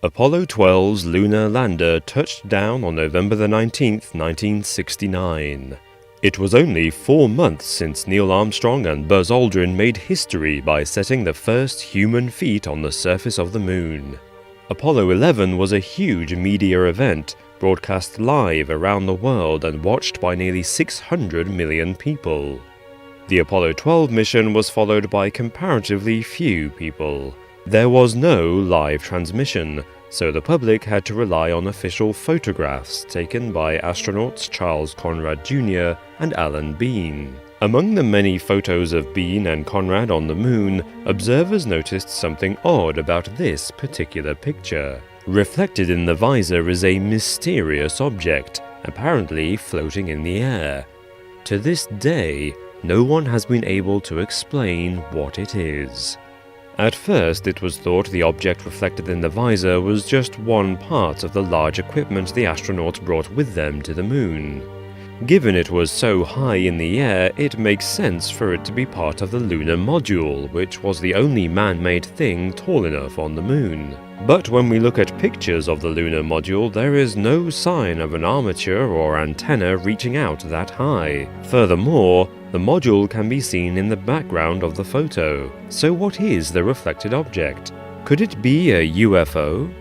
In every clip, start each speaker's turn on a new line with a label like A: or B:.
A: Apollo 12's lunar lander touched down on November the 19th, 1969. It was only 4 months since Neil Armstrong and Buzz Aldrin made history by setting the first human feet on the surface of the moon. Apollo 11 was a huge media event, broadcast live around the world and watched by nearly 600 million people. The Apollo 12 mission was followed by comparatively few people. There was no live transmission, so the public had to rely on official photographs taken by astronauts Charles Conrad Jr. and Alan Bean. Among the many photos of Bean and Conrad on the moon, observers noticed something odd about this particular picture. Reflected in the visor is a mysterious object, apparently floating in the air. To this day, no one has been able to explain what it is. At first, it was thought the object reflected in the visor was just one part of the large equipment the astronauts brought with them to the moon. Given it was so high in the air, it makes sense for it to be part of the lunar module, which was the only man-made thing tall enough on the moon. But when we look at pictures of the lunar module, there is no sign of an armature or antenna reaching out that high. Furthermore, the module can be seen in the background of the photo. So what is the reflected object? Could it be a UFO?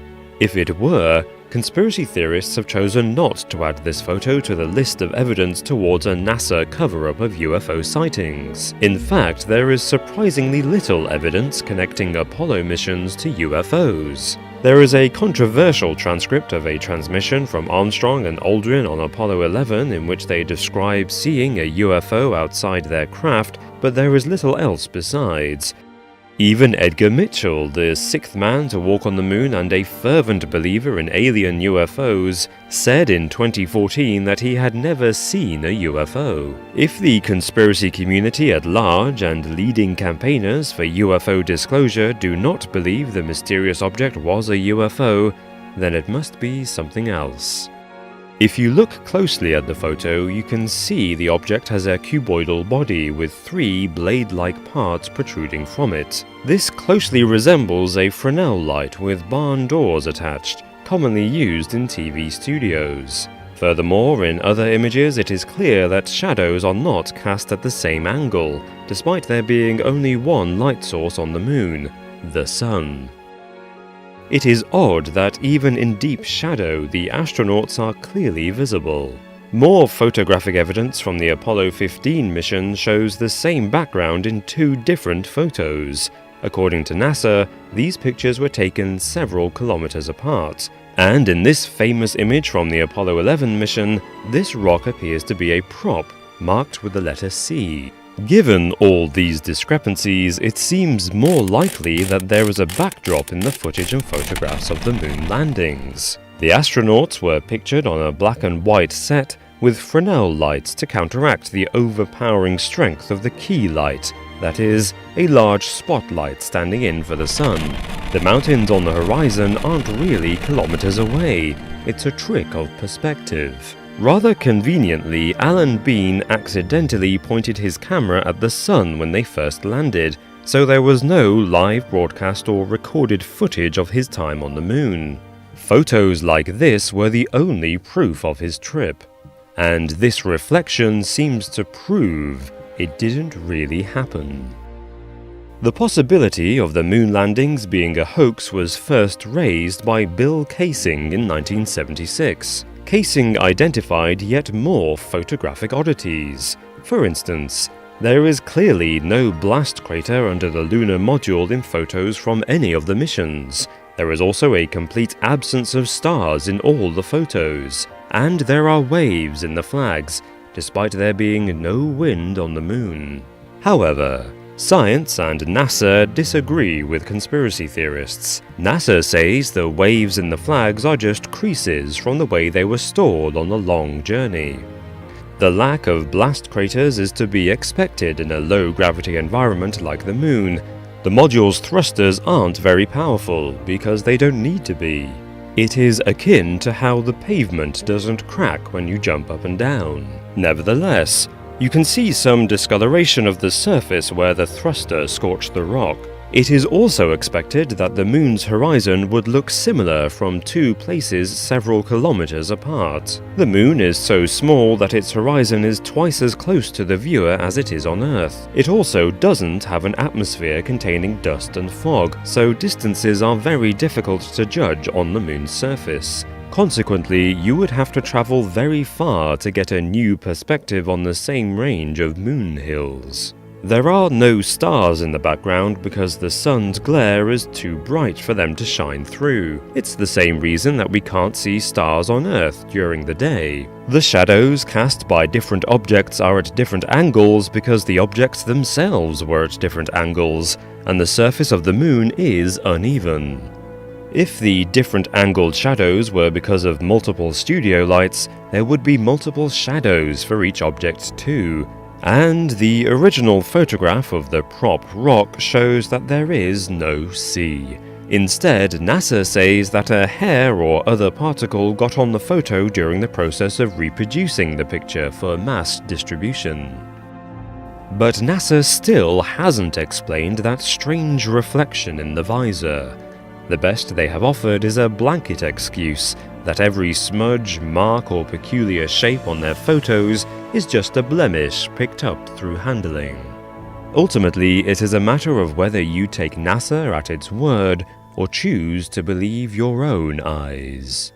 A: If it were, conspiracy theorists have chosen not to add this photo to the list of evidence towards a NASA cover-up of UFO sightings. In fact, there is surprisingly little evidence connecting Apollo missions to UFOs. There is a controversial transcript of a transmission from Armstrong and Aldrin on Apollo 11 in which they describe seeing a UFO outside their craft, but there is little else besides. Even Edgar Mitchell, the sixth man to walk on the moon and a fervent believer in alien UFOs, said in 2014 that he had never seen a UFO. If the conspiracy community at large and leading campaigners for UFO disclosure do not believe the mysterious object was a UFO, then it must be something else. If you look closely at the photo, you can see the object has a cuboidal body with 3 blade-like parts protruding from it. This closely resembles a Fresnel light with barn doors attached, commonly used in TV studios. Furthermore, in other images it is clear that shadows are not cast at the same angle, despite there being only one light source on the moon, the sun. It is odd that even in deep shadow, the astronauts are clearly visible. More photographic evidence from the Apollo 15 mission shows the same background in 2 different photos. According to NASA, these pictures were taken several kilometers apart. And in this famous image from the Apollo 11 mission, this rock appears to be a prop, marked with the letter C. Given all these discrepancies, it seems more likely that there is a backdrop in the footage and photographs of the moon landings. The astronauts were pictured on a black and white set with Fresnel lights to counteract the overpowering strength of the key light, that is, a large spotlight standing in for the sun. The mountains on the horizon aren't really kilometers away, it's a trick of perspective. Rather conveniently, Alan Bean accidentally pointed his camera at the sun when they first landed, so there was no live broadcast or recorded footage of his time on the moon. Photos like this were the only proof of his trip. And this reflection seems to prove it didn't really happen. The possibility of the moon landings being a hoax was first raised by Bill Kaysing in 1976. Kaysing identified yet more photographic oddities. For instance, there is clearly no blast crater under the lunar module in photos from any of the missions. There is also a complete absence of stars in all the photos. And there are waves in the flags, despite there being no wind on the moon. However, science and NASA disagree with conspiracy theorists. NASA says the waves in the flags are just creases from the way they were stored on the long journey. The lack of blast craters is to be expected in a low-gravity environment like the moon. The module's thrusters aren't very powerful because they don't need to be. It is akin to how the pavement doesn't crack when you jump up and down. Nevertheless, you can see some discoloration of the surface where the thruster scorched the rock. It is also expected that the Moon's horizon would look similar from two places several kilometers apart. The Moon is so small that its horizon is twice as close to the viewer as it is on Earth. It also doesn't have an atmosphere containing dust and fog, so distances are very difficult to judge on the Moon's surface. Consequently, you would have to travel very far to get a new perspective on the same range of moon hills. There are no stars in the background because the sun's glare is too bright for them to shine through. It's the same reason that we can't see stars on Earth during the day. The shadows cast by different objects are at different angles because the objects themselves were at different angles, and the surface of the Moon is uneven. If the different angled shadows were because of multiple studio lights, there would be multiple shadows for each object too. And the original photograph of the prop rock shows that there is no sea. Instead, NASA says that a hair or other particle got on the photo during the process of reproducing the picture for mass distribution. But NASA still hasn't explained that strange reflection in the visor. The best they have offered is a blanket excuse that every smudge, mark, or peculiar shape on their photos is just a blemish picked up through handling. Ultimately, it is a matter of whether you take NASA at its word or choose to believe your own eyes.